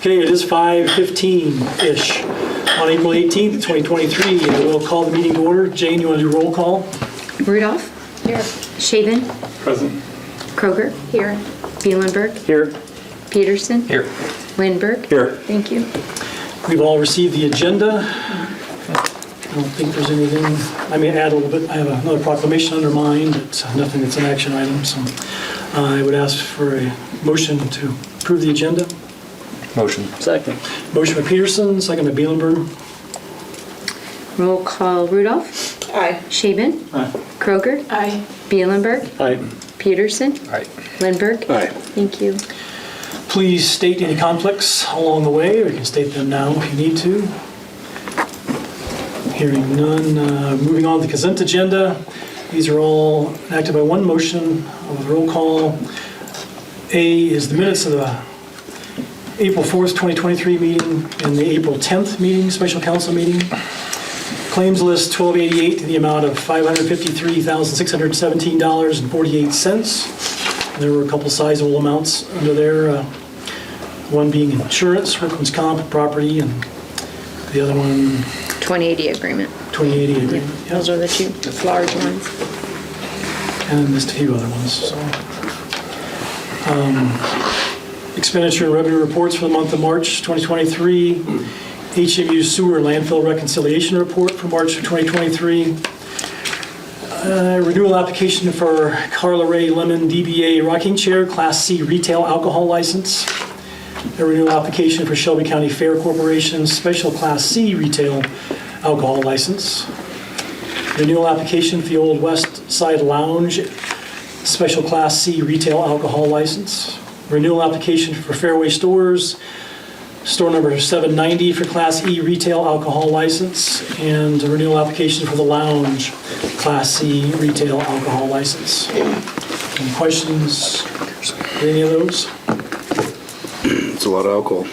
Okay, it is 5:15-ish on April 18th, 2023. And we'll call the meeting to order. Jane, you want to do roll call? Rudolph? Here. Shaven? Present. Kroger? Here. Bielenberg? Here. Peterson? Here. Lindberg? Here. Thank you. We've all received the agenda. I don't think there's anything, I may add a little bit. I have another proclamation under mine, but nothing that's an action item. So I would ask for a motion to approve the agenda. Motion. Second. Motion by Peterson, second by Bielenberg. Roll call Rudolph? Aye. Shaven? Aye. Kroger? Aye. Bielenberg? Aye. Peterson? Aye. Lindberg? Aye. Thank you. Please state any conflicts along the way, or you can state them now if you need to. Hearing none. Moving on to the consent agenda. These are all enacted by one motion with roll call. A is the minutes of the April 4th, 2023 meeting and the April 10th meeting, special council meeting. Claims list 1288 to the amount of $553,617.48. There were a couple sizable amounts under there. One being insurance, workman's comp, property, and the other one, 2080 agreement. 2080 agreement. Yeah. Those are the two large ones. And just a few other ones. So, expenditure and revenue reports for the month of March 2023. HMU sewer landfill reconciliation report for March of 2023. Renewal application for Carla Ray Lemon DBA Rocking Chair Class C retail alcohol license. A renewal application for Shelby County Fair Corporation Special Class C retail alcohol license. Renewal application for the Old West Side Lounge Special Class C retail alcohol license. Renewal application for Fairway Stores, store number 790 for Class E retail alcohol license, and a renewal application for the Lounge Class C retail alcohol license. Any questions for any of those? It's a lot of alcohol.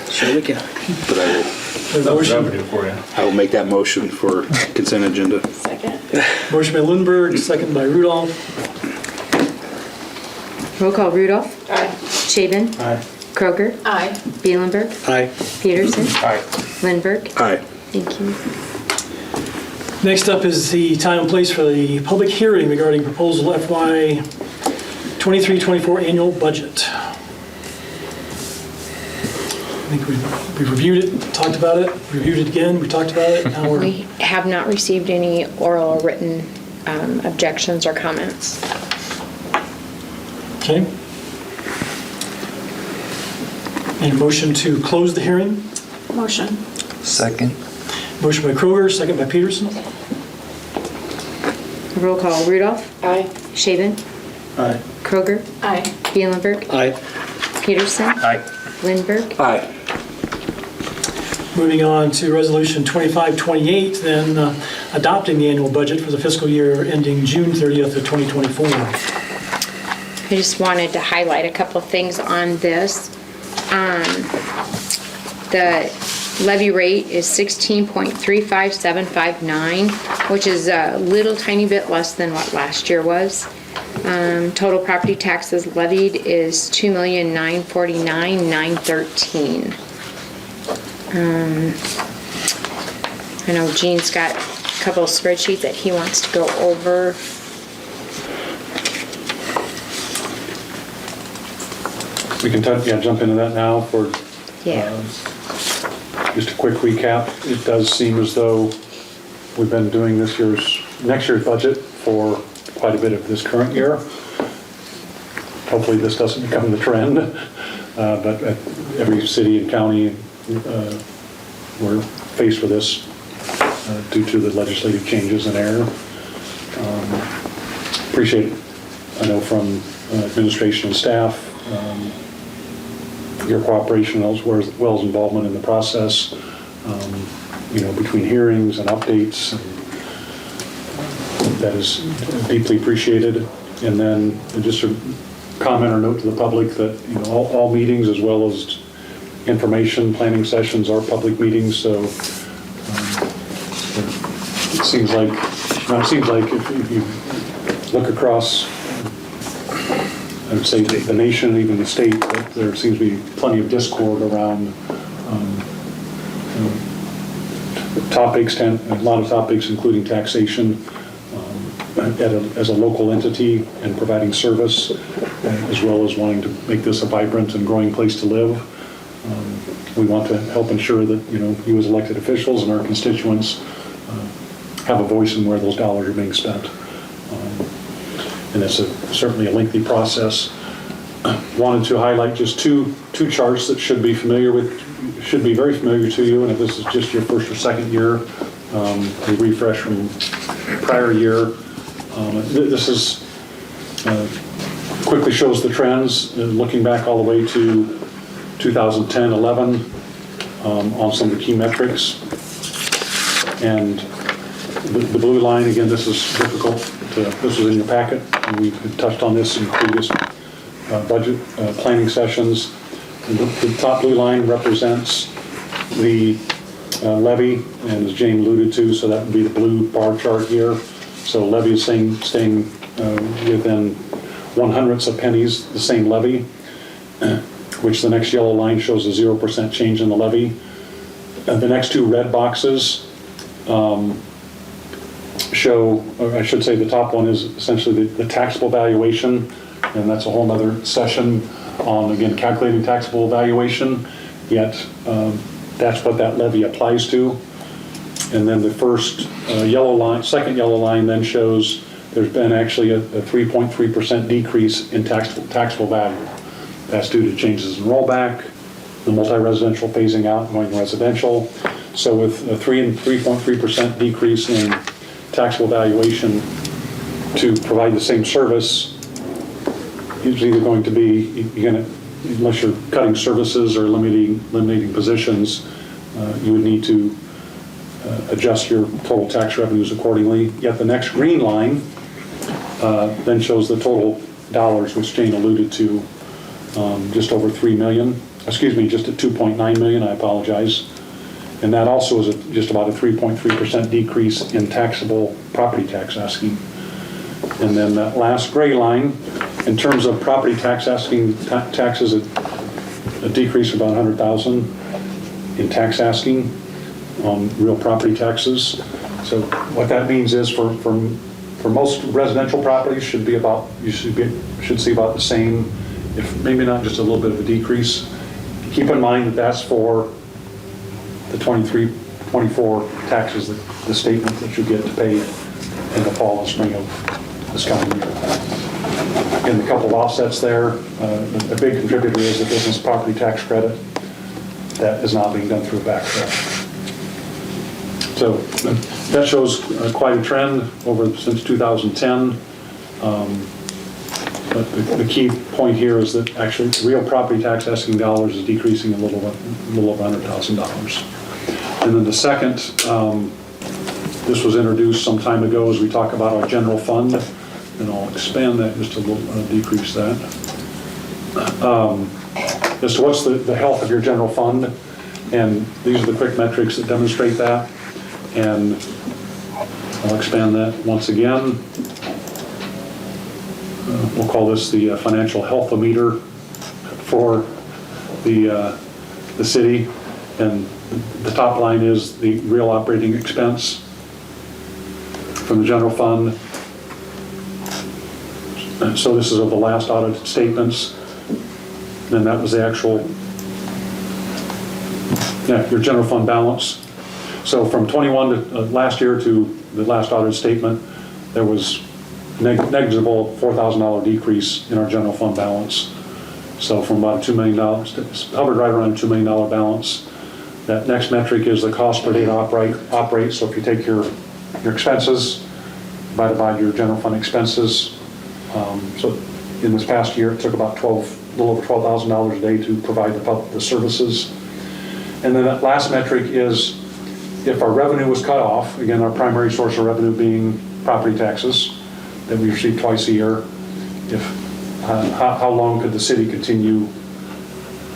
Sure we can. But I will make that motion for consent agenda. Second. Motion by Lindberg, second by Rudolph. Roll call Rudolph? Aye. Shaven? Aye. Kroger? Aye. Bielenberg? Aye. Peterson? Aye. Lindberg? Aye. Thank you. Next up is the time and place for the public hearing regarding proposal FY 23-24 annual budget. I think we've reviewed it, talked about it, reviewed it again, we talked about it. Now We have not received any oral or written objections or comments. Okay. Need a motion to close the hearing? Motion. Second. Motion by Kroger, second by Peterson. Roll call Rudolph? Aye. Shaven? Aye. Kroger? Aye. Bielenberg? Aye. Peterson? Aye. Lindberg? Aye. Moving on to Resolution 2528, then adopting the annual budget for the fiscal year ending June 30th of 2024. I just wanted to highlight a couple of things on this. The levy rate is 16.35759, which is a little tiny bit less than what last year was. Total property taxes levied is $2,949,913. I know Gene's got a couple of spreadsheets that he wants to go over. We can jump into that now for just a quick recap. It does seem as though we've been doing next year's budget for quite a bit of this current year. Hopefully this doesn't become the trend, but at every city and county we're faced with this due to the legislative changes in air. Appreciate, I know from administration and staff, your cooperation as well as involvement in the process, between hearings and updates. That is deeply appreciated. And then just a comment or note to the public that all meetings as well as information planning sessions are public meetings. So it seems like if you look across I would say the nation and even the state, that there seems to be plenty of discord around topics, a lot of topics, including taxation, as a local entity and providing service, as well as wanting to make this a vibrant and growing place to live. We want to help ensure that, you as elected officials and our constituents have a voice in where those dollars are being spent. And it's certainly a lengthy process. Wanted to highlight just two charts that should be very familiar to you, and if this is just your first or second year, a refresh from prior year. This is quickly shows the trends, looking back all the way to 2010-11 on some of the key metrics. And the blue line, again, this is difficult. This was in your packet, and we've touched on this in previous budget planning sessions. And the top blue line represents the levy, and as Jane alluded to, so that would be the blue bar chart here. So levy is staying within 1/100ths of pennies, the same levy, which the next yellow line shows a 0% change in the levy. The next two red boxes show, or I should say the top one is essentially the taxable valuation, and that's a whole other session on, again, calculating taxable valuation, yet that's what that levy applies to. And then the second yellow line then shows there's been actually a 3.3% decrease in taxable value. That's due to changes in rollback, the multi-residential phasing out and going residential. So with a 3.3% decrease in taxable valuation to provide the same service, it's either going to be, unless you're cutting services or eliminating positions, you would need to adjust your total tax revenues accordingly. Yet the next green line then shows the total dollars, which Jane alluded to, just over 3 million, just at 2.9 million, I apologize. And that also is just about a 3.3% decrease in taxable property tax asking. And then that last gray line, in terms of property tax asking, taxes, a decrease of about 100,000 in tax asking on real property taxes. So what that means is for most residential properties should see about the same, if maybe not just a little bit of a decrease. Keep in mind that that's for the 23-24 taxes, the statement that you get to pay in the fall and spring of this coming year. Again, a couple of offsets there. A big contributor is the business property tax credit that is not being done through a backfill. So that shows quite a trend since 2010. But the key point here is that actually real property tax asking dollars is decreasing a little over $100,000. And then the second, this was introduced some time ago as we talk about our general fund, and I'll expand that just a little, decrease that. As to what's the health of your general fund, and these are the quick metrics that demonstrate that, and I'll expand that once again. We'll call this the financial health-o-meter for the city, and the top line is the real operating expense from the general fund. And so this is of the last audited statements, and that was the actual, your general fund balance. So from 21 to last year to the last audited statement, there was negligible $4,000 decrease in our general fund balance. So from about $2 million, hovered right around a $2 million balance. That next metric is the cost per day to operate. So if you take your expenses, divided by your general fund expenses. So in this past year, it took about a little over $12,000 a day to provide the services. And then that last metric is if our revenue was cut off, again, our primary source of revenue being property taxes that we receive twice a year, how long could the city continue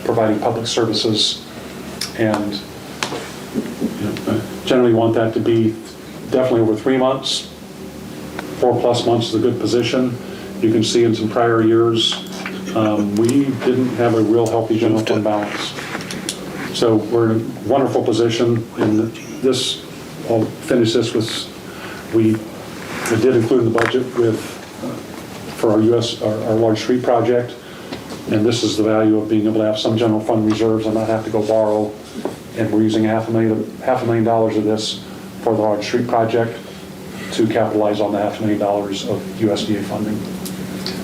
providing public services? And generally want that to be definitely over 3 months. 4+ months is a good position. You can see in some prior years We didn't have a real healthy general fund balance. So we're in a wonderful position, and this, I'll finish this with, we did include in the budget with, for our large street project, and this is the value of being able to have some general fund reserves and not have to go borrow, and we're using $500,000 of this for the large street project to capitalize on the $500,000 of USDA funding.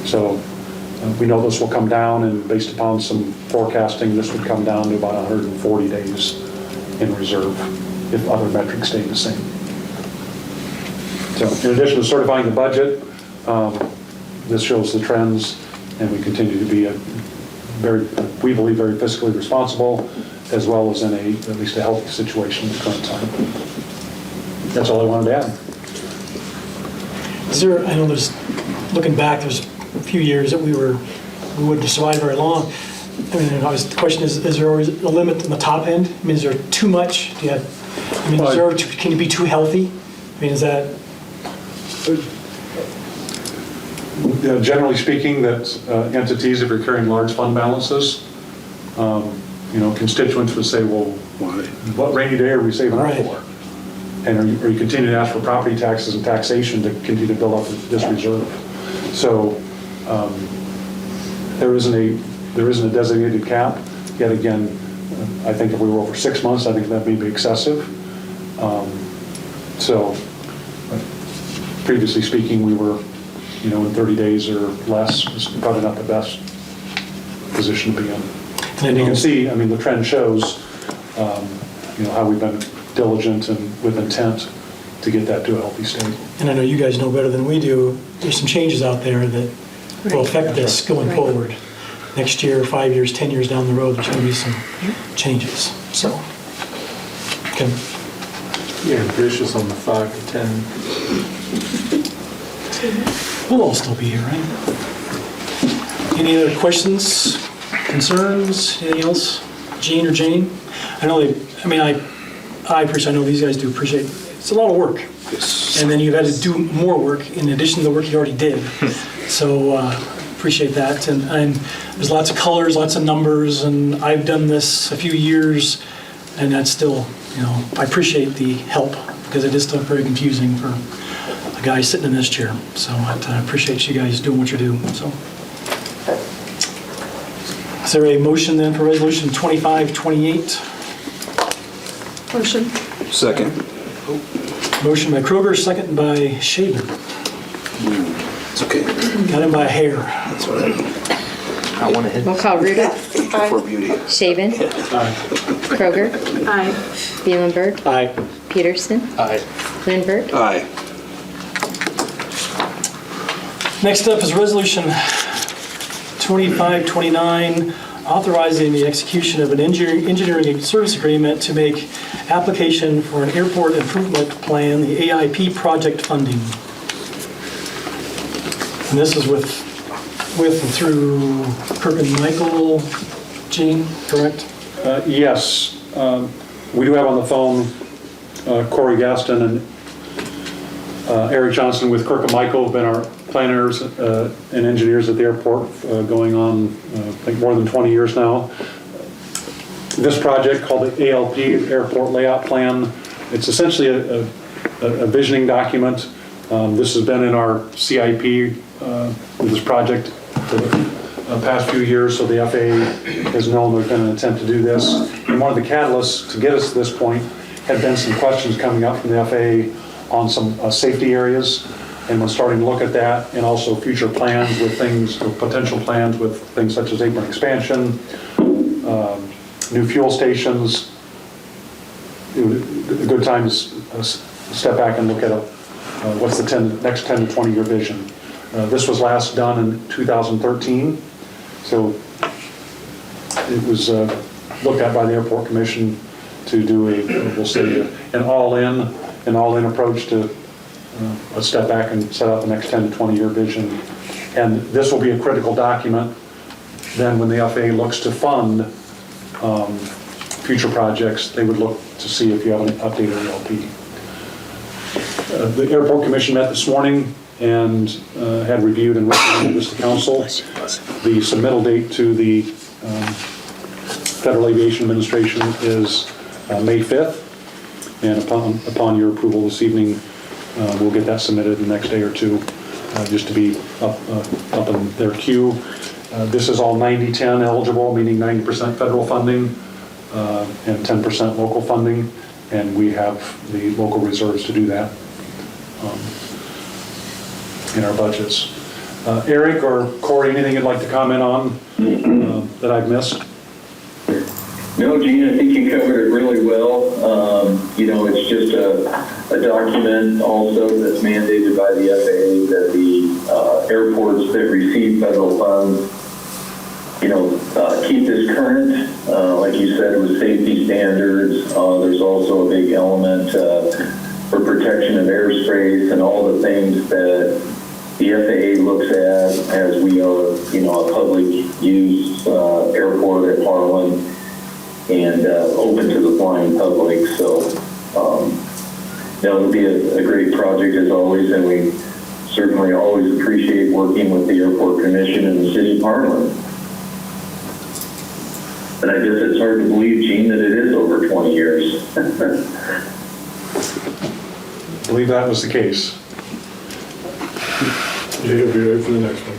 So we know this will come down, and based upon some forecasting, this would come down to about 140 days in reserve if other metrics stay the same. So in addition to certifying the budget, this shows the trends, and we continue to be we believe, very fiscally responsible, as well as in at least a healthy situation at the current time. That's all I wanted to add. Is there, I know there's, looking back, there's a few years that we wouldn't have survived very long. I mean, the question is there always a limit on the top end? I mean, is there too much? Do you have, I mean, can you be too healthy? I mean, is that? Generally speaking, that entities, if you're carrying large fund balances, constituents would say, well, what rainy day are we saving up for? And are you continue to ask for property taxes and taxation to continue to build up this reserve? So there isn't a designated cap. Yet again, I think if we were over 6 months, I think that may be excessive. So previously speaking, we were, in 30 days or less, is probably not the best position to be in. And you can see, I mean, the trend shows, how we've been diligent and with intent to get that to a healthy state. And I know you guys know better than we do, there's some changes out there that will affect this going forward. Next year, 5 years, 10 years down the road, there's going to be some changes. So, okay. You're ambitious on the 5 to 10. We'll all still be here, right? Any other questions, concerns, anything else? Gene or Jane? I know I appreciate, I know these guys do appreciate, it's a lot of work. Yes. And then you've had to do more work in addition to the work you already did. So appreciate that. And there's lots of colors, lots of numbers, and I've done this a few years, and that's still, I appreciate the help because it is still very confusing for a guy sitting in this chair. So I appreciate you guys doing what you do. So, is there a motion then for resolution 2528? Motion. Second. Motion by Kroger, second by Shaven. It's okay. Got him by a hair. That's all right. I want to hit. We'll call Rudolph, For beauty. Shaven, Kroger, Aye. Bielenberg, Aye. Peterson, Aye. Lindberg. Aye. Next up is resolution 2529, authorizing the execution of an engineering service agreement to make application for an airport improvement plan, the AIP project funding. And this is with and through Kirk and Michael, Gene, correct? Yes, we do have on the phone Corey Gaston and Eric Johnson with Kirk and Michael have been our planners and engineers at the airport going on, I think, more than 20 years now. This project, called the ALP, Airport Layout Plan, it's essentially a visioning document. This has been in our CIP with this project for the past few years, so the FAA has known there's been an attempt to do this. And one of the catalysts to get us to this point had been some questions coming up from the FAA on some safety areas, and we're starting to look at that, and also future plans with things, or potential plans with things such as apron expansion, new fuel stations. It was a good time to step back and look at what's the next 10 to 20 year vision. This was last done in 2013, so it was looked at by the Airport Commission to do an all-in approach to a step back and set out the next 10 to 20 year vision. And this will be a critical document then when the FAA looks to fund future projects. They would look to see if you have an updated ELP. The Airport Commission met this morning and had reviewed and recommended this to council. The submittal date to the Federal Aviation Administration is May 5th, and upon your approval this evening, we'll get that submitted in the next day or two, just to be up in their queue. This is all 90-10 eligible, meaning 90% federal funding and 10% local funding, and we have the local reserves to do that in our budgets. Eric or Corey, anything you'd like to comment on that I've missed? No, Gene, I think you covered it really well. It's just a document also that's mandated by the FAA that the airports that receive federal funds, keep this current, like you said, with safety standards. There's also a big element for protection of airspace and all the things that the FAA looks at as we are, a public use airport at Harlan, and open to the flying public. So it'll be a great project as always, and we certainly always appreciate working with the Airport Commission and the City of Harlan. And I guess it's hard to believe, Gene, that it is over 20 years. I believe that was the case. Yeah, you'll be ready for the next one.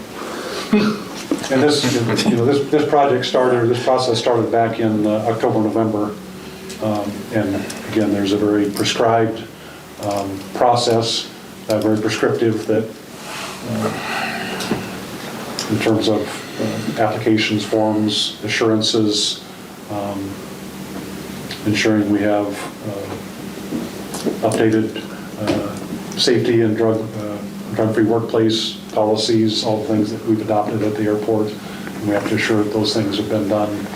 And this process started back in October, November. And again, there's a very prescribed process, very prescriptive that in terms of applications, forms, assurances, ensuring we have updated safety and drug-free workplace policies, all the things that we've adopted at the airport. And we have to assure that those things have been done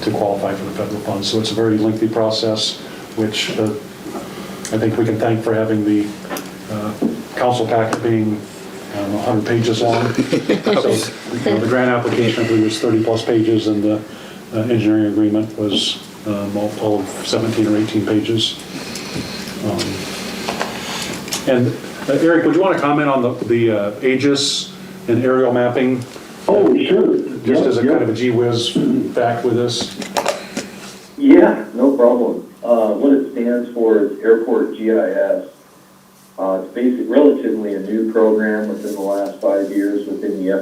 to qualify for the federal funds. So it's a very lengthy process, which I think we can thank for having the council packet being 100 pages long. So the grant application, I believe, was 30 plus pages, and the engineering agreement was all of 17 or 18 pages. And Eric, would you want to comment on the Aegis and aerial mapping? Oh, sure. Just as a kind of a gee whiz fact with this. Yeah, no problem. What it stands for is Airport GIS. It's basically relatively a new program within the last 5 years within the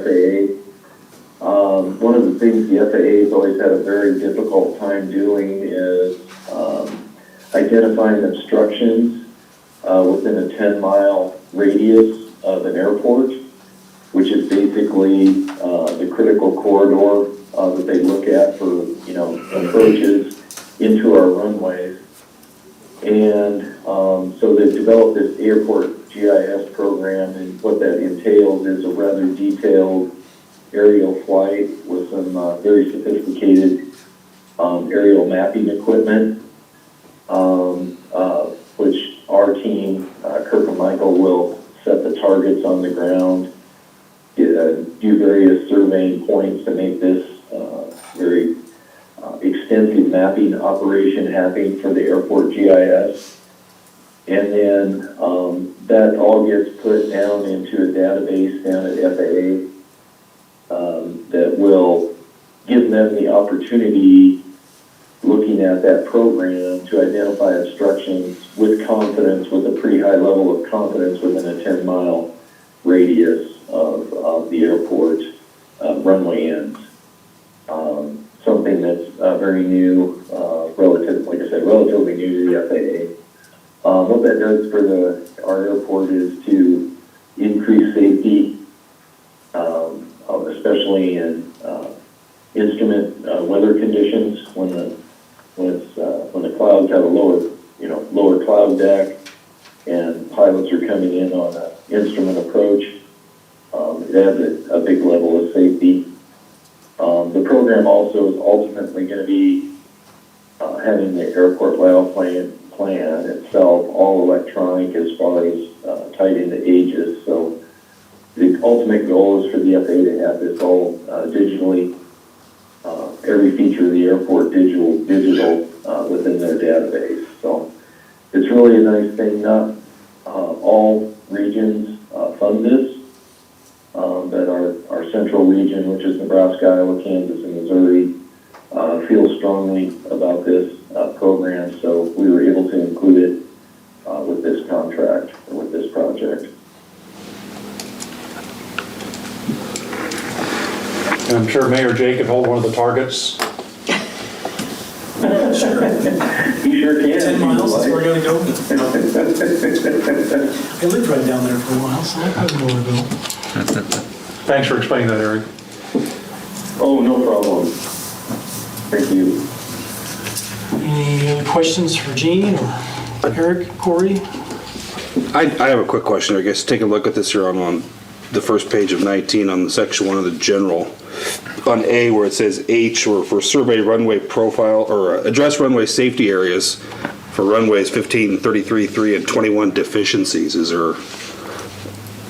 FAA. One of the things the FAA has always had a very difficult time doing is identifying obstructions within a 10-mile radius of an airport, which is basically the critical corridor that they look at for, approaches into our runways. And so they've developed this airport GIS program, and what that entails is a rather detailed aerial flight with some very sophisticated aerial mapping equipment, which our team, Kirk and Michael, will set the targets on the ground, do various surveying points to make this very extensive mapping operation happening for the airport GIS. And then that all gets put down into a database down at FAA that will give them the opportunity, looking at that program, to identify obstructions with confidence, with a pretty high level of confidence within a 10-mile radius of the airport runway ends. Something that's very new, relatively new to the FAA. What that does for our airport is to increase safety, especially in instrument weather conditions when the clouds have a lower cloud deck and pilots are coming in on an instrument approach. It adds a big level of safety. The program also is ultimately going to be having the airport layout plan itself all electronic as far as tied into Aegis. So the ultimate goal is for the FAA to have this all digitally, every feature of the airport digital within their database. So it's really a nice thing. Not all regions fund this. But our central region, which is Nebraska, Iowa, Kansas, and Missouri, feels strongly about this program, so we were able to include it with this contract, or with this project. And I'm sure Mayor Jay could hold one of the targets. You sure can. 10 miles, that's where we're gonna go. I lived right down there for a while, so I probably know where to go. Thanks for explaining that, Eric. Oh, no problem. Thank you. Any other questions for Gene or Eric, Corey? I have a quick question. I guess take a look at this here on the first page of 19 on the section 1 of the general. On A where it says H, or for survey runway profile, or address runway safety areas for runways 15, 33, 3, and 21 deficiencies. Is there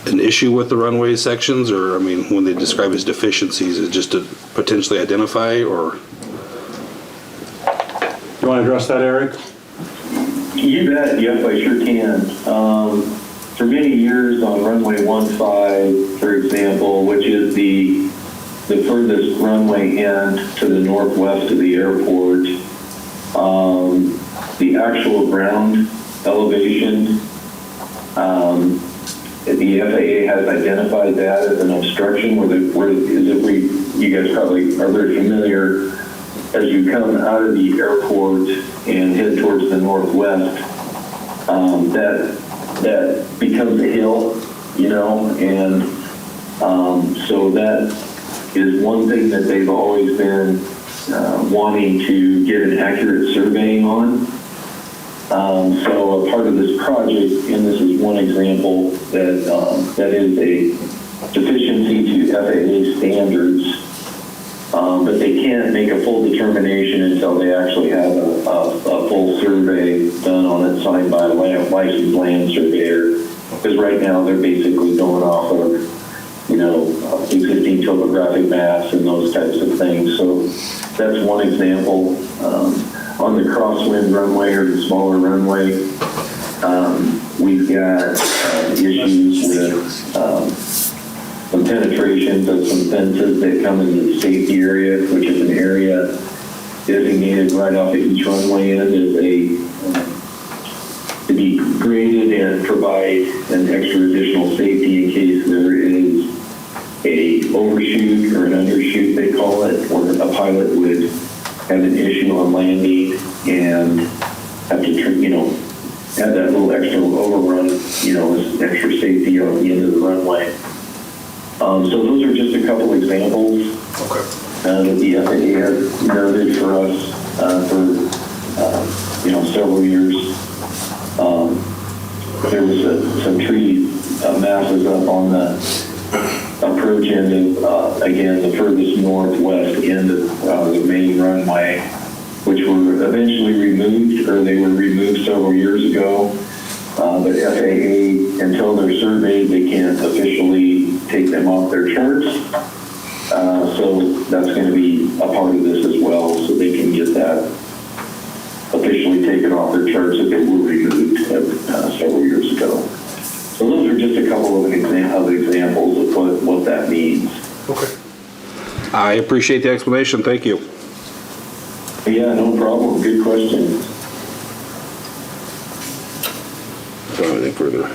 an issue with the runway sections, or, I mean, when they describe as deficiencies, is it just to potentially identify, or? You want to address that, Eric? You bet, Jeff, I sure can. For many years on runway 15, for example, which is the furthest runway end to the northwest of the airport, the actual ground elevation, the FAA has identified that as an obstruction you guys probably are very familiar, as you come out of the airport and head towards the northwest, that becomes a hill, and so that is one thing that they've always been wanting to get an accurate surveying on. So a part of this project, and this is one example that is a deficiency to FAA standards, but they can't make a full determination until they actually have a full survey done on it, signed by a licensed land surveyor. Because right now they're basically going off of, existing topographic maps and those types of things. So that's one example. On the crosswind runway, or the smaller runway, we've got issues with some penetrations of some fences that come into the safety area, which is an area designated right off of each runway end as to be graded and provide an extra additional safety in case there is a overshoot or an undershoot, they call it, or a pilot would have an issue on landing and have to, have that little extra overrun, as extra safety on the end of the runway. So those are just a couple examples that the FAA has noted for us for several years. There was some tree masses up on the approach end of, again, the furthest northwest end of the main runway, which were eventually removed, or they were removed several years ago. But FAA, until they're surveyed, they can't officially take them off their charts. So that's going to be a part of this as well, so they can get that officially taken off their charts that they were removed several years ago. So those are just a couple of examples of what that means. Okay. I appreciate the explanation. Thank you. Yeah, no problem. Good question. Don't have anything further.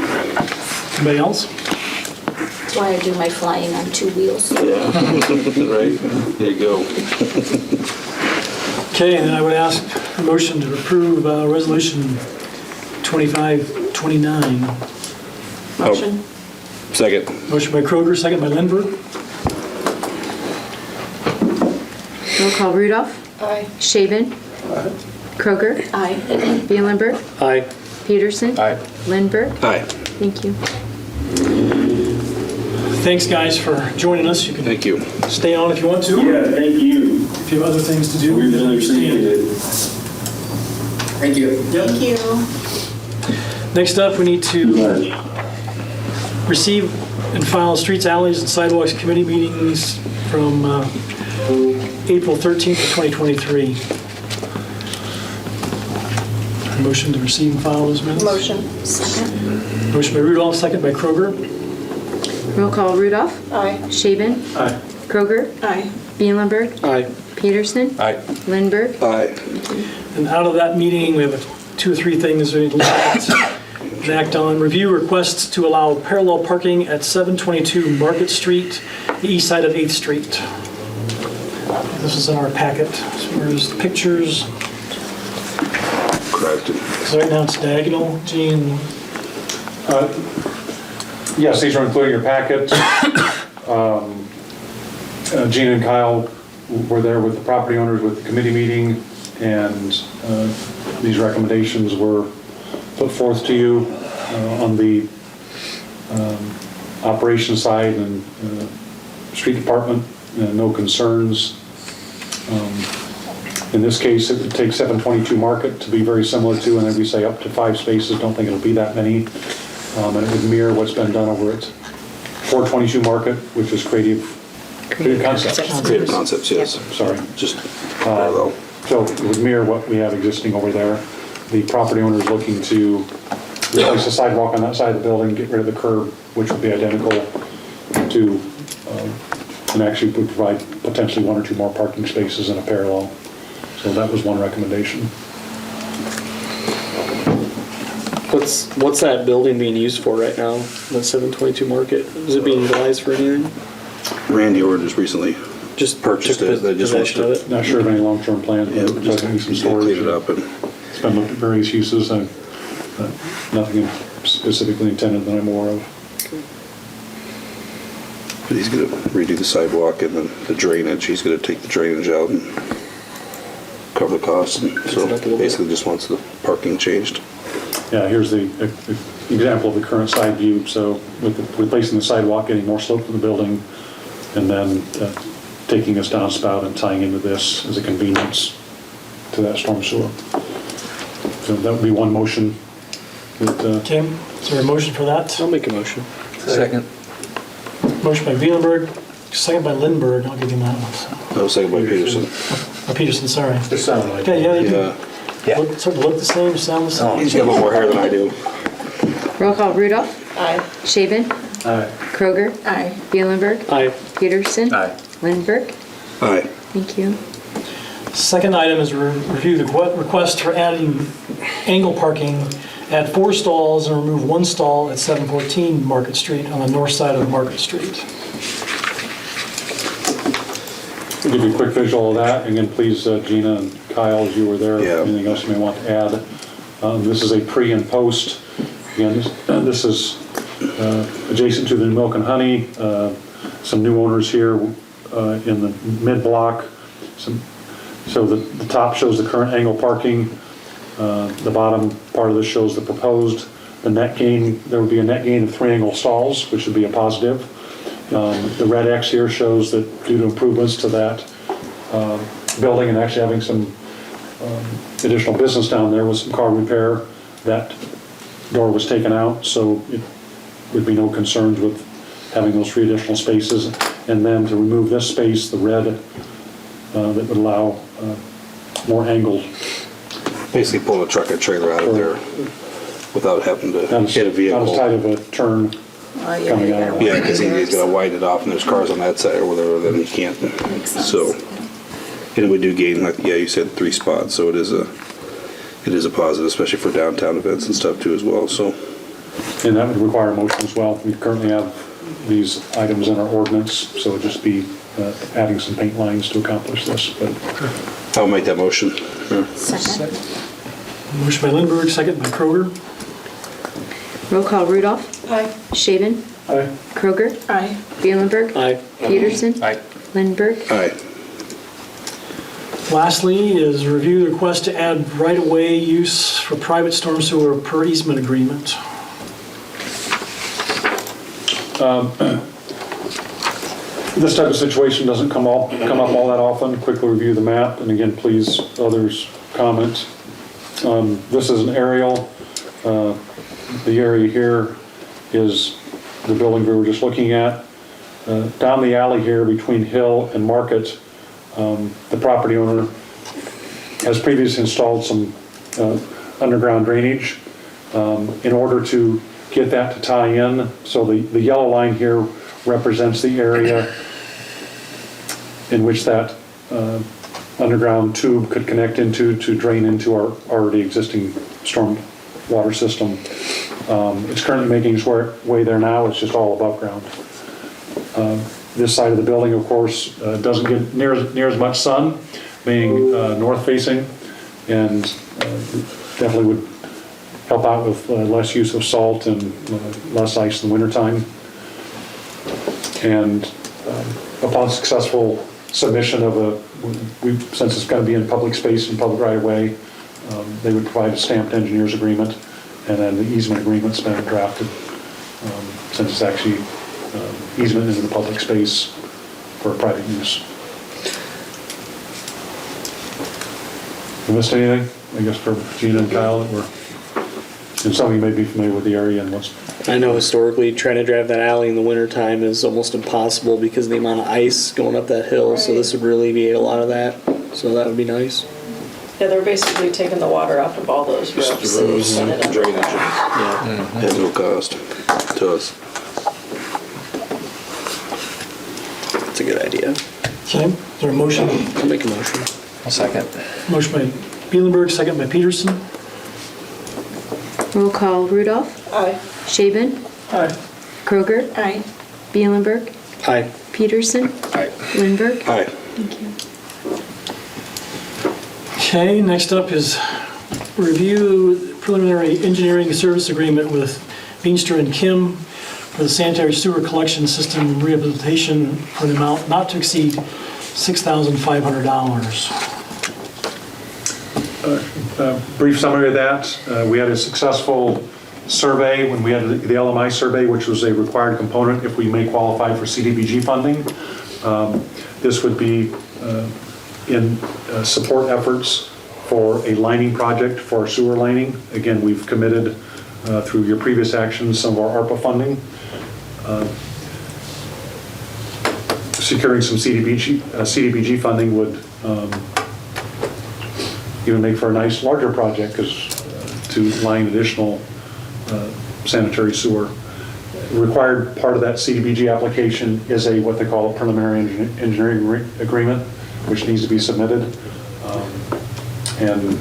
Anybody else? That's why I do my flying on two wheels. Yeah. Right. There you go. Okay, and then I would ask a motion to approve Resolution 2529. Motion. Second. Motion by Kroger, second by Lindberg. Roll call Rudolph. Aye. Shaven. Kroger. Aye. Bielenberg. Aye. Peterson. Aye. Lindberg. Aye. Thank you. Thanks, guys, for joining us. You can Thank you. stay on if you want to. Yeah, thank you. If you have other things to do, We we really appreciate understand. it. Thank you. Thank you. Next up, we need Too to much. receive and file streets, alleys, and sidewalks committee meetings from April 13th of 2023. Motion to receive and file those minutes. Motion. Second. Motion by Rudolph, second by Kroger. Roll call Rudolph. Aye. Shaven. Aye. Kroger. Aye. Bielenberg. Aye. Peterson. Aye. Lindberg. Aye. And out of that meeting, we have 2 or 3 things we need to look at and act on. Review requests to allow parallel parking at 722 Market Street, the east side of 8th Street. This is in our packet. So there's pictures. Correct. So right now it's diagonal. Gene, Yes, these are included in your packet. Gina and Kyle were there with the property owners with the committee meeting, and these recommendations were put forth to you on the operations side and street department. No concerns. In this case, it would take 722 Market to be very similar to, and then we say up to 5 spaces, don't think it'll be that many. And it would mirror what's been done over at 422 Market, which is Creative Concepts. Creative Concepts, yes. Sorry. Just parallel. So it would mirror what we have existing over there. The property owner is looking to replace the sidewalk on that side of the building, get rid of the curb, which would be identical to, and actually would provide potentially 1 or 2 more parking spaces in a parallel. So that was one recommendation. What's that building being used for right now? The 722 Market? Is it being utilized for anything? Randy ordered just recently. Just Purchased took it. They just possession wants of to- it. Not sure of any long-term plans, Yeah, but just definitely some clean storage. it up and It's been looked at various uses, and nothing specifically intended that I'm aware of. but he's gonna redo the sidewalk and then the drainage. He's gonna take the drainage out and cover the costs. And so Up a little bit. basically just wants the parking changed. Yeah, here's the example of the current side view. So with replacing the sidewalk, getting more slope to the building, and then taking this downspout and tying into this as a convenience to that storm sewer. So that would be one motion. That, Tim, is there a motion for that? I'll make a motion. Second. Motion by Bielenberg, second by Lindberg. I'll give him that one. So. That was second by Peterson. Peterson, sorry. They sound like. Okay, yeah, they Yeah. do. Sort of look the same, sound the same. He's got a little more hair than I do. Roll call Rudolph. Aye. Shaven. Aye. Kroger. Aye. Bielenberg. Aye. Peterson. Aye. Lindberg. Aye. Thank you. Second item is review the request for adding angle parking at 4 stalls and remove 1 stall at 714 Market Street on the north side of Market Street. I'll give you a quick visual of that. Again, please, Gina and Kyle, as you were there, Yeah. anything else you may want to add. This is a pre and post. Again, this is adjacent to the Milk and Honey. Some new owners here in the mid-block. So the top shows the current angle parking. The bottom part of this shows the proposed. The net gain, there would be a net gain of 3 angle stalls, which would be a positive. The red X here shows that due to improvements to that building and actually having some additional business down there with some car repair, that door was taken out, so it would be no concerns with having those 3 additional spaces. And then to remove this space, the red, that would allow more angled. Basically pulling a truck or trailer out of there without having to Not as hit a vehicle. tight of a turn coming out of it. Yeah, because he's gonna widen it off and there's cars on that side or whatever, then he can't. Makes sense. So, and we do gain, like, yeah, you said 3 spots, so it is a positive, especially for downtown events and stuff too as well, so. And that would require a motion as well. We currently have these items in our ordinance, so it'd just be adding some paint lines to accomplish this. But I'll make that motion. Yeah. Second. Motion by Lindberg, second by Kroger. Roll call Rudolph. Aye. Shaven. Aye. Kroger. Aye. Bielenberg. Aye. Peterson. Aye. Lindberg. Aye. Lastly is review the request to add right-of-way use for private storm sewer per easement agreement. this type of situation doesn't come up all that often. Quickly review the map, and again, please, others comment. This is an aerial. The area here is the building we were just looking at. Down the alley here between Hill and Market, the property owner has previously installed some underground drainage. In order to get that to tie in, so the yellow line here represents the area in which that underground tube could connect into to drain into our already existing storm water system. It's currently making its way there now, it's just all above ground. This side of the building, of course, doesn't get near as much sun, being north facing, and definitely would help out with less use of salt and less ice in the wintertime. And upon successful submission of since it's going to be in public space and public right of way, they would provide a stamped engineer's agreement, and then the easement agreement's been drafted, since it's actually easement into the public space for private use. I missed anything? I guess for Gina and Kyle, and some of you may be familiar with the area and what's. I know historically trying to drive that alley in the wintertime is almost impossible because of the amount of ice going up that hill, so this would alleviate a lot of that, so that would be nice. Yeah, they're basically taking the water out of all those roads. and it Drainage. Yeah. Has no cost to us. That's a good idea. Okay, is there a motion? I'll make a motion. I'll second. Motion by Bielenberg, second by Peterson. Roll call Rudolph. Aye. Shaven. Aye. Kroger. Aye. Bielenberg. Aye. Peterson. Aye. Lindberg. Aye. Thank you. Okay, next up is review preliminary engineering service agreement with Beanster and Kim for the sanitary sewer collection system rehabilitation for an amount not to exceed $6,500. Brief summary of that, we had a successful survey when we had the LMI survey, which was a required component if we may qualify for CDBG funding. This would be in support efforts for a lining project for our sewer lining. Again, we've committed through your previous actions some of our ARPA funding. Securing some CDBG funding would even make for a nice larger project, because to line additional sanitary sewer. Required part of that CDBG application is what they call a preliminary engineering agreement, which needs to be submitted. And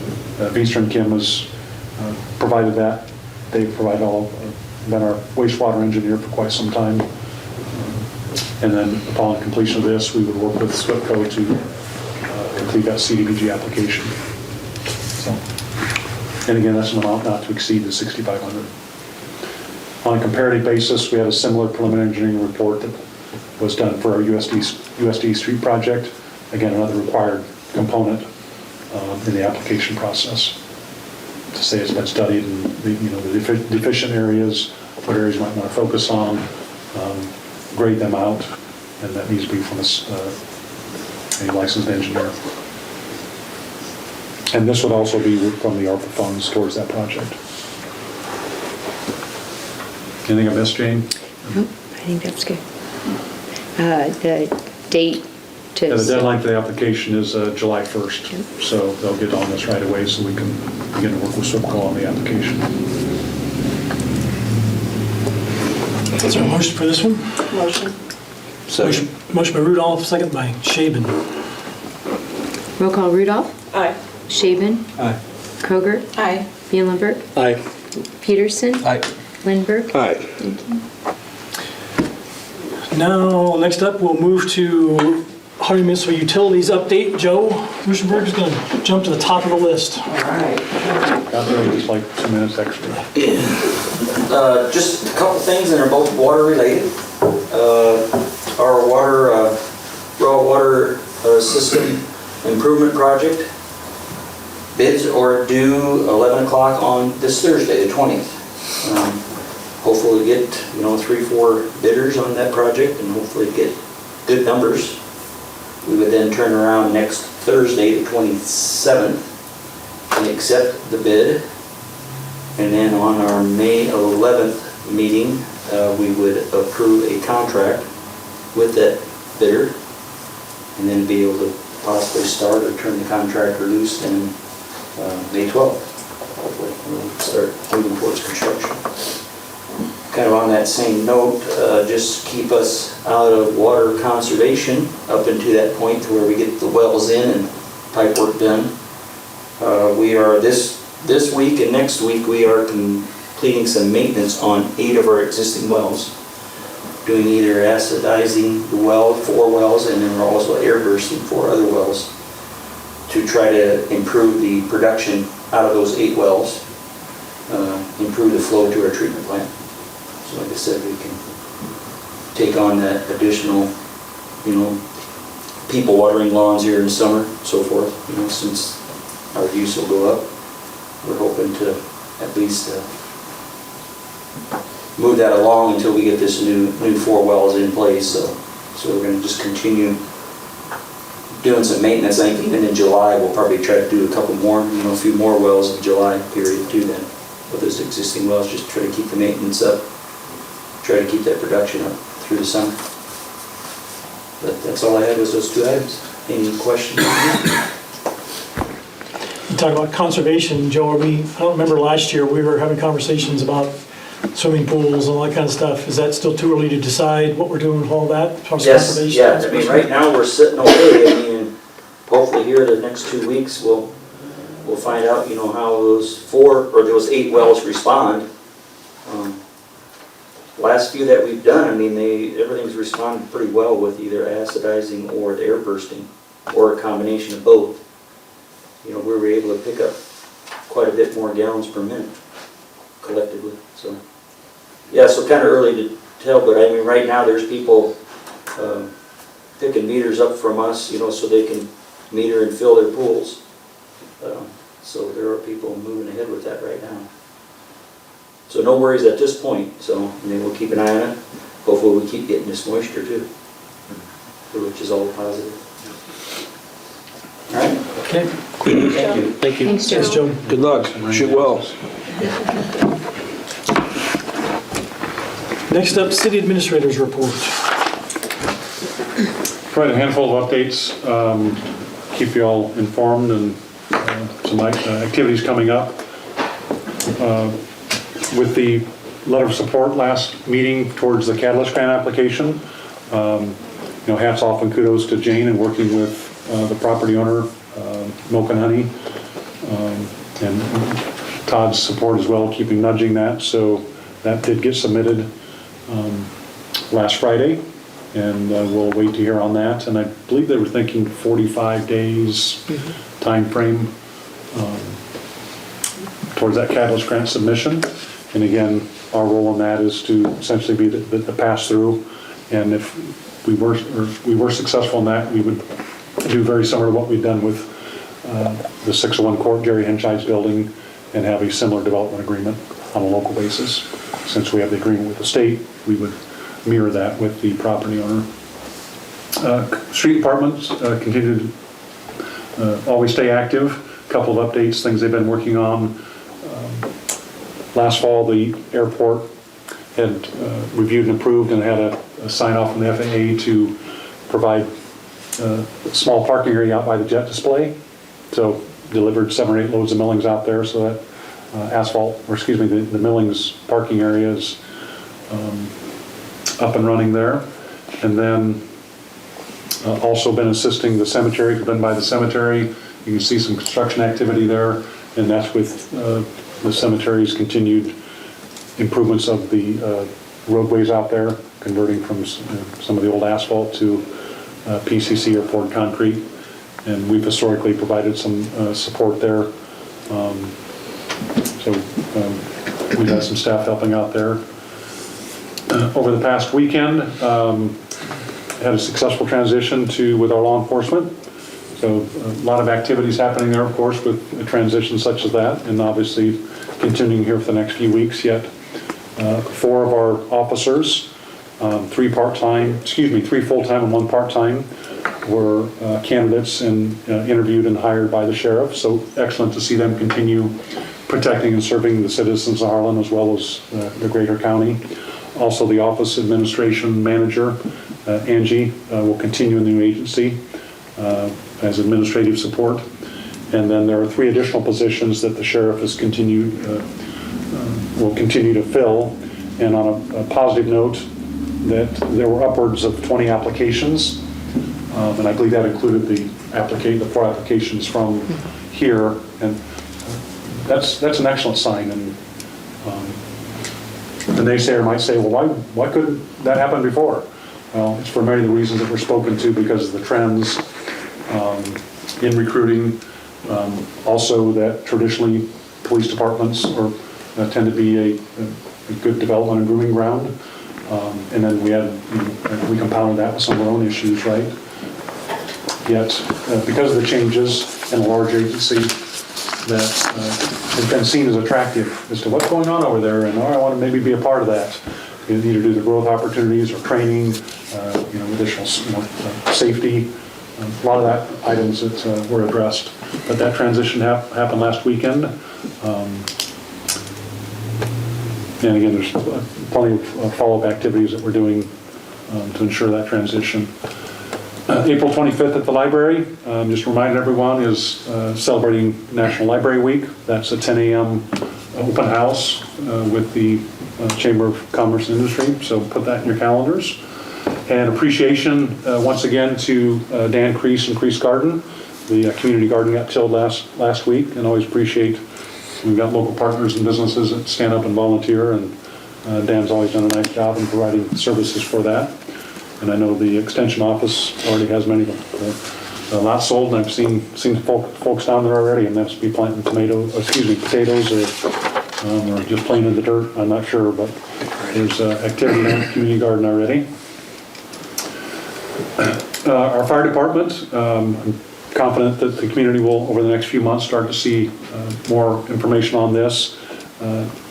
Beanster and Kim has provided that. They've been our wastewater engineer for quite some time. And then upon completion of this, we would work with SWIPCO to complete that CDBG application. So, and again, that's an amount not to exceed the $6,500. On a comparative basis, we had a similar preliminary engineering report that was done for our USD street project. Again, another required component in the application process to say it's been studied and the deficient areas, what areas you might want to focus on, grade them out, and that needs to be from a licensed engineer. And this would also be from the ARPA funds towards that project. Anything I missed, Jane? Nope, I think that's good. The date to. Yeah, the deadline for the application is July 1st, so they'll get on this right away so we can begin to work with SWIPCO on the application. Is there a motion for this one? Motion. Second. Motion by Rudolph, second by Shaven. Roll call Rudolph. Aye. Shaven. Aye. Kroger. Aye. Bielenberg. Aye. Peterson. Aye. Lindberg. Aye. Now, next up, we'll move to Harlan Municipal Utilities update. Joe Ruschenberg is going to jump to the top of the list. Got there just like 2 minutes extra. Just a couple things, and they're both water related. Our raw water system improvement project bids are due 11 o'clock on this Thursday, the 20th. Hopefully get 3-4 bidders on that project and hopefully get good numbers. We would then turn around next Thursday, the 27th, and accept the bid. And then on our May 11th meeting, we would approve a contract with that bidder and then be able to possibly start or turn the contractor loose in May 12th. Hopefully we'll start moving towards construction. Kind of on that that same note, just keep us out of water conservation up into that point to where we get the wells in and pipe work done. We are, this week and next week, we are completing some maintenance on 8 of our existing wells. Doing either acidizing the well, 4 wells, and then we're also air bursting 4 other wells to try to improve the production out of those 8 wells, improve the flow to our treatment plant. So like I said, we can take on that additional, people watering lawns here in summer, so forth, since our use will go up. We're hoping to at least move that along until we get this new 4 wells in place. So we're going to just continue doing some maintenance. I think even in July, we'll probably try to do a couple more, a few more wells in July period too then. With those existing wells, just try to keep the maintenance up, try to keep that production up through the summer. But that's all I had was those 2 items. Any questions? You talk about conservation, Joe, I don't remember last year, we were having conversations about swimming pools and all that kind of stuff. Is that still too early to decide what we're doing with all that? Yes, yeah, I mean, right now we're sitting okay. Hopefully here the next 2 weeks we'll find out, how those 8 wells respond. Last few that we've done, everything's responded pretty well with either acidizing or the air bursting, or a combination of both. We were able to pick up quite a bit more gallons per minute collectively. So, yeah, so kind of early to tell, but right now there's people picking meters up from us, so they can meter and fill their pools. So there are people moving ahead with that right now. So no worries at this point. So we'll keep an eye on it. Hopefully we keep getting this moisture too, which is all positive. All right. Okay. Thank you. Thank you. Thanks, Joe. Thanks, Joe. Good luck. Shoot well. Next up, city administrators report. Try a handful of updates, keep you all informed, and some activities coming up. With the letter of support last meeting towards the catalyst grant application, hats off and kudos to Jane and working with the property owner, Milk and Honey, and Todd's support as well, keeping nudging that. So that did get submitted last Friday, and we'll wait to hear on that. And I believe they were thinking 45 days time frame towards that catalyst grant submission. And again, our role in that is to essentially be the pass-through. And if we were successful in that, we would do very similar to what we've done with the 601 Court, Jerry Henshide's building, and have a similar development agreement on a local basis. Since we have the agreement with the state, we would mirror that with the property owner. Street departments continue to always stay active. A couple of updates, things they've been working on. Last fall, the airport had reviewed and approved and had a sign-off from the FAA to provide a small parking area out by the jet display. So delivered 7 or 8 loads of millings out there, so that the millings parking area is up and running there. And then also been assisting the cemetery, been by the cemetery. You can see some construction activity there, and that's with the cemetery's continued improvements of the roadways out there, converting from some of the old asphalt to PCC or poured concrete. And we've historically provided some support there. We've had some staff helping out there. Over the past weekend, had a successful transition with our law enforcement. So a lot of activities happening there, of course, with a transition such as that, and obviously continuing here for the next few weeks yet. 4 of our officers, 3 full-time and 1 part-time, were candidates and interviewed and hired by the sheriff. So excellent to see them continue protecting and serving the citizens of Harlan as well as the greater county. Also, the office administration manager, Angie, will continue in the new agency as administrative support. And then there are 3 additional positions that the sheriff will continue to fill. And on a positive note, that there were upwards of 20 applications, and I believe that included the 4 applications from here, and that's an excellent sign. And the naysayer might say, well, why couldn't that happen before? Well, it's for many of the reasons that were spoken to, because of the trends in recruiting. Also, that traditionally police departments tend to be a good development and grooming ground. And then we compounded that with some of our own issues, right? Yet, because of the changes in a large agency, that has been seen as attractive as to what's going on over there, and I want to maybe be a part of that. Either do the growth opportunities or training, additional safety. A lot of that items that were addressed. But that transition happened last weekend. And again, there's plenty of follow-up activities that we're doing to ensure that transition. April 25th at the library, just to remind everyone, is celebrating National Library Week. That's a 10 a.m. open house with the Chamber of Commerce and Industry, so put that in your calendars. And appreciation once again to Dan Crease and Crease Garden. The community garden got tilled last week, and always appreciate, we've got local partners and businesses that stand up and volunteer, and Dan's always done a nice job in providing services for that. And I know the extension office already has many lots sold, and I've seen folks down there already, and they must be planting potatoes, or just playing in the dirt. I'm not sure, but there's activity in the community garden already. Our fire department, I'm confident that the community will, over the next few months, start to see more information on this.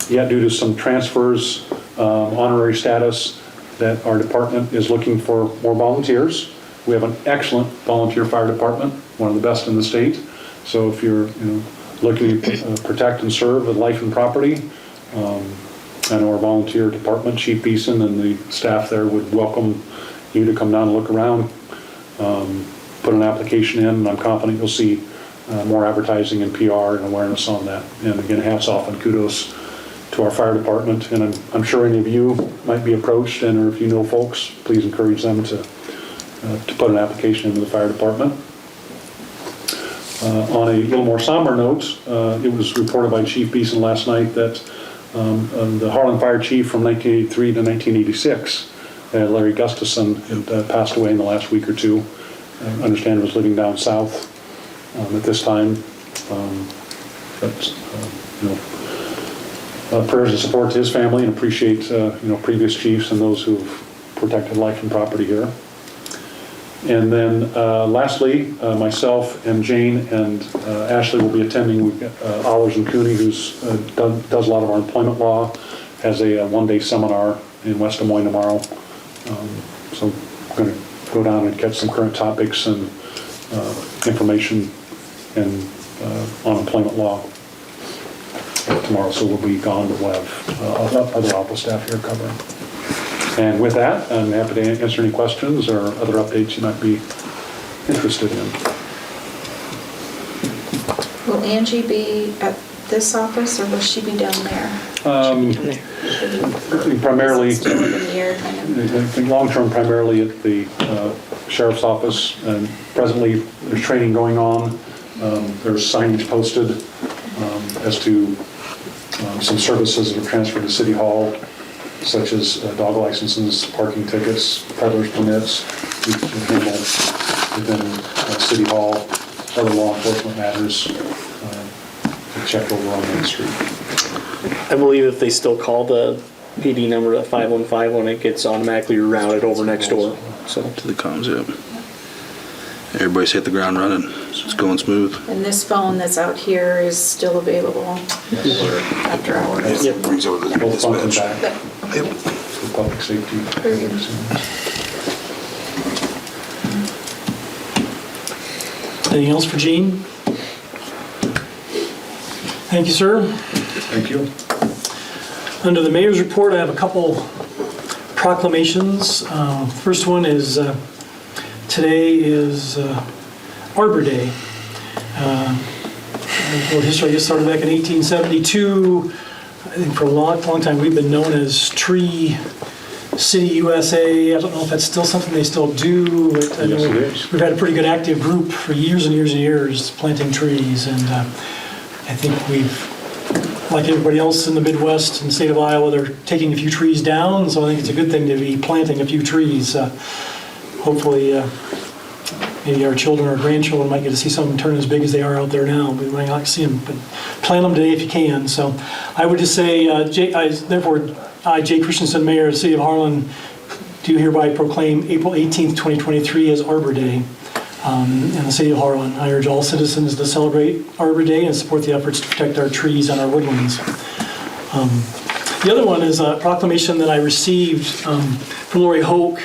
Yet due to some transfers, honorary status, that our department is looking for more volunteers. We have an excellent volunteer fire department, one of the best in the state. So if you're looking to protect and serve with life and property, I know our volunteer department, Chief Beeson and the staff there would welcome you to come down and look around, put an application in, and I'm confident you'll see more advertising and PR and awareness on that. And again, hats off and kudos to our fire department, and I'm sure any of you might be approached, and or if you know folks, please encourage them to put an application into the fire department. On a little more somber note, it was reported by Chief Beeson last night that the Harlan Fire Chief from 1983 to 1986, Larry Gustafson, had passed away in the last week or two. I understand he was living down south at this time. Prayers and support to his family, and appreciate previous chiefs and those who've protected life and property here. And then lastly, myself and Jane and Ashley will be attending. We've got Allers and Cooney, who's does a lot of our employment law, has a one-day seminar in West Des Moines tomorrow. So I'm going to go down and catch some current topics and information and on employment law tomorrow. So we'll be gone, but we'll have other office staff here covering. And with that, I'm happy to answer any questions or other updates you might be interested in. Will Angie be at this office, or will she be down there? Primarily, Still up in the air, kind of. I think long-term primarily at the sheriff's office, and presently there's training going on. There's signage posted as to some services that are transferred to City Hall, such as dog licenses, parking tickets, peddler's permits, within City Hall, other law enforcement matters checked over on Main Street. I believe if they still call the PD number at 515 when it gets automatically routed over next door. So To the comms, yeah. Everybody's hit the ground running. It's going smooth. And this phone that's out here is still available after hours? Yep. Brings over the Both front and dispatch. back. Yep. For public safety. Very good. Anything else for Gene? Thank you, sir. Thank you. Under the mayor's report, I have a couple proclamations. First one is today is Arbor Day. Well, history, I guess, started back in 1872. think for a long, long time, we've been known as Tree City USA. I don't know if that's still something they still do, but I know Yes, it is. we've had a pretty good active group for years and years and years planting trees, and I think we've, like everybody else in the Midwest and state of Iowa, they're taking a few trees down, so I think it's a good thing to be planting a few trees. Hopefully, maybe our children or grandchildren might get to see some turn as big as they are out there now. We might not see them, but plant them today if you can. So I would just say, therefore, I, Jay Christensen, Mayor of the City of Harlan, do hereby proclaim April 18th, 2023 as Arbor Day in the City of Harlan. I urge all citizens to celebrate Arbor Day and support the efforts to protect our trees and our woodlands. The other one is a proclamation that I received from Lori Hoke.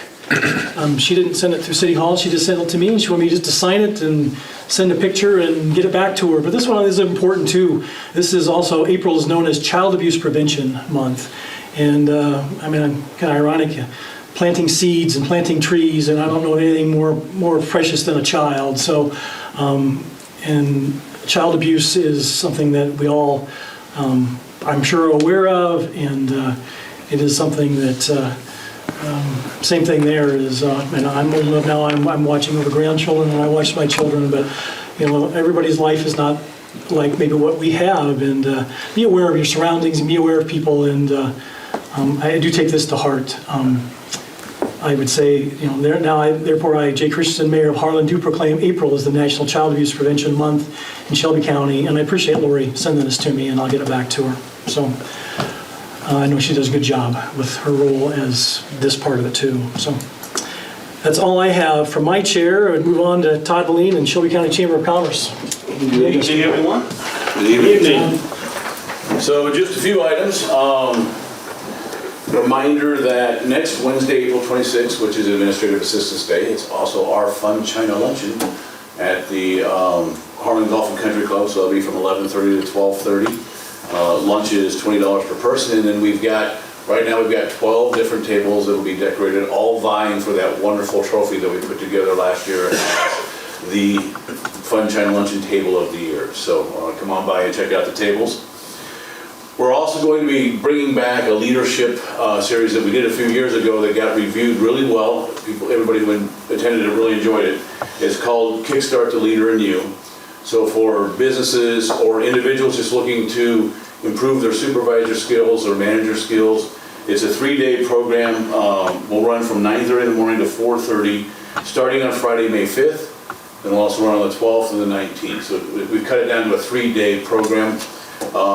She didn't send it through City Hall, she just sent it to me, and she wanted me just to sign it and send a picture and get it back to her. But this one is important too. This is also, April is known as Child Abuse Prevention Month. And I mean, kind of ironic, planting seeds and planting trees, and I don't know anything more precious than a child. So, and child abuse is something that we all, I'm sure, are aware of, and it is something that, same thing there is, and I'm old enough now, I'm watching over grandchildren, and I watch my children, but, you know, everybody's life is not like maybe what we have, and be aware of your surroundings and be aware of people, and I do take this to heart. I would say, you know, therefore I, Jay Christensen, Mayor of Harlan, do proclaim April as the National Child Abuse Prevention Month in Shelby County, and I appreciate Lori sending this to me, and I'll get it back to her. So I know she does a good job with her role as this part of it too. So that's all I have from my chair. I would move on to Todd Boleen and Shelby County Chamber of Commerce. Good evening, everyone. Good evening. So just a few items. Reminder that next Wednesday, April 26th, which is Administrative Assistance Day, it's also our Fun China Luncheon at the Harlan Golf and Country Club, so that'll be from 11:30 to 12:30. Lunch is $20 per person, and then right now we've got 12 different tables that will be decorated, all vying for that wonderful trophy that we put together last year as the Fun China Luncheon Table of the Year. So come on by and check out the tables. We're also going to be bringing back a leadership series that we did a few years ago that got reviewed really well. Everybody who attended it really enjoyed it. It's called Kickstart the Leader in You. So for businesses or individuals just looking to improve their supervisor skills or manager skills, it's a 3-day program. We'll run from 9:30 in the morning to 4:30, starting on Friday, May 5th, and we'll also run on the 12th and the 19th. So we've cut it down to a 3-day program.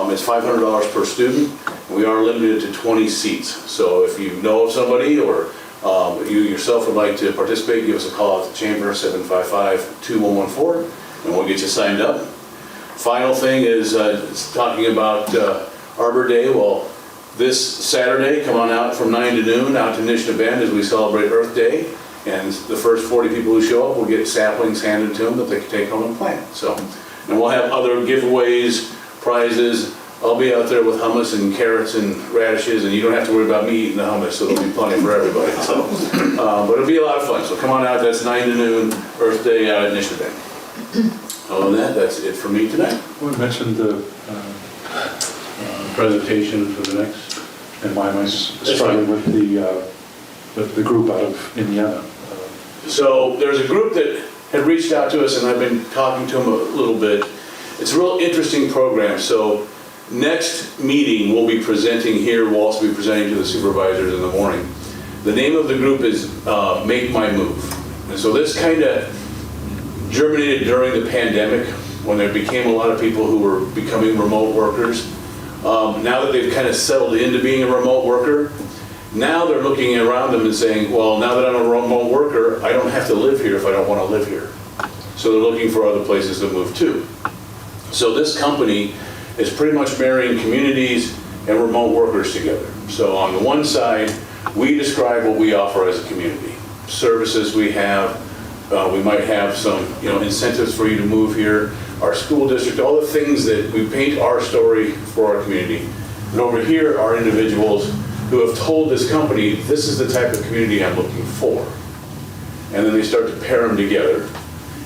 It's $500 per student. We are limited to 20 seats. So if you know of somebody or you yourself would like to participate, give us a call at the Chamber, 755-2114, and we'll get you signed up. Final thing is talking about Arbor Day. Well, this Saturday, come on out from 9 to noon out to Nishna Bend as we celebrate Earth Day. And the first 40 people who show up will get saplings handed to them that they can take home and plant. So, and we'll have other giveaways, prizes. I'll be out there with hummus and carrots and radishes, and you don't have to worry about me eating the hummus, so there'll be plenty for everybody. So, but it'll be a lot of fun. So come on out. That's 9 to noon, Earth Day out at Nishna Bend. Other than that, that's it for me tonight. We mentioned the presentation for the next, and why am I struggling with the group out of Indiana? So there's a group that had reached out to us, and I've been talking to them a little bit. It's a real interesting program. So next meeting we'll be presenting here. We'll also be presenting to the supervisors in the morning. The name of the group is Make My Move. And so this kind of germinated during the pandemic when there became a lot of people who were becoming remote workers. Now that they've kind of settled into being a remote worker, now they're looking around them and saying, well, now that I'm a remote worker, I don't have to live here if I don't want to live here. So they're looking for other places to move to. So this company is pretty much marrying communities and remote workers together. So on the one side, we describe what we offer as a community. Services we have, we might have some incentives for you to move here, our school district, all the things that we paint our story for our community. And over here are individuals who have told this company, this is the type of community I'm looking for. And then they start to pair them together.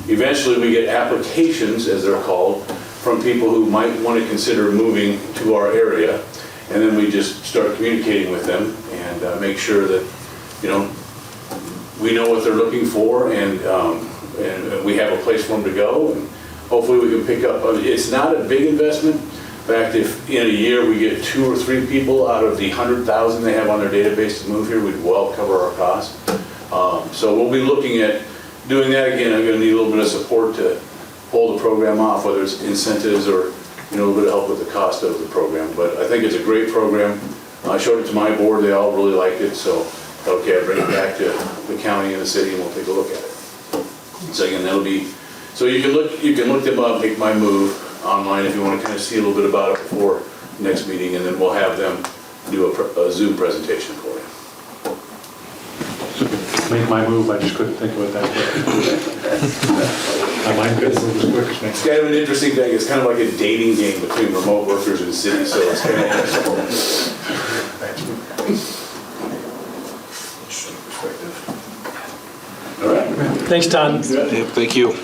Eventually we get applications, as they're called, from people who might want to consider moving to our area. and then we just start communicating with them and make sure that, we know what they're looking for, and we have a place for them to go, and hopefully we can pick up. It's not a big investment. In fact, if in a year we get 2 or 3 people out of the 100,000 they have on their database to move here, we'd well cover our costs. So we'll be looking at doing that again. I'm going to need a little bit of support to pull the program off, whether it's incentives or a little bit of help with the cost of the program. But I think it's a great program. I showed it to my board. They all really liked it. So, okay, I'll bring it back to the county and the city, and we'll take a look at it. So again, that'll be, so you can look them up, Make My Move online if you want to kind of see a little bit about it before next meeting, and then we'll have them do a Zoom presentation for you. Make My Move, I just couldn't think of it that quick. My mind couldn't move as quick as me. It's kind of an interesting thing. It's kind of like a dating game between remote workers and cities, so it's kind of interesting. All right. Thanks, Todd. Yeah, thank you.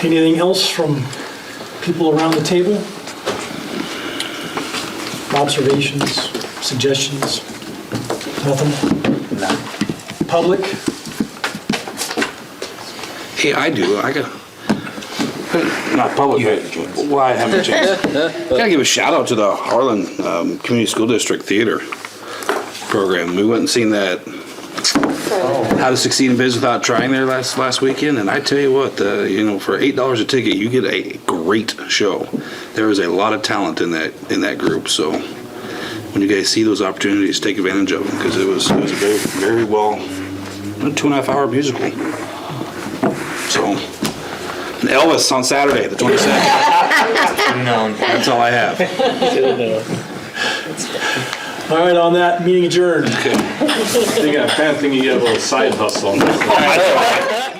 Anything else from people around the table? Observations, suggestions? Nothing? No. Public? Hey, I do. I got, not public, but, well, I haven't changed. Gotta give a shout out to the Harlan Community School District Theater program. We went and seen that How to Succeed in Business Without Trying there last weekend, and I tell you what, for $8 a ticket, you get a great show. There is a lot of talent in that group, so when you guys see those opportunities, take advantage of them, because it was a very, very well, 2.5 hour musical. So, and Elvis on Saturday, the 22nd. No, that's all I have. All right, on that, meeting adjourned. I'm kind of thinking you have a little side hustle on this.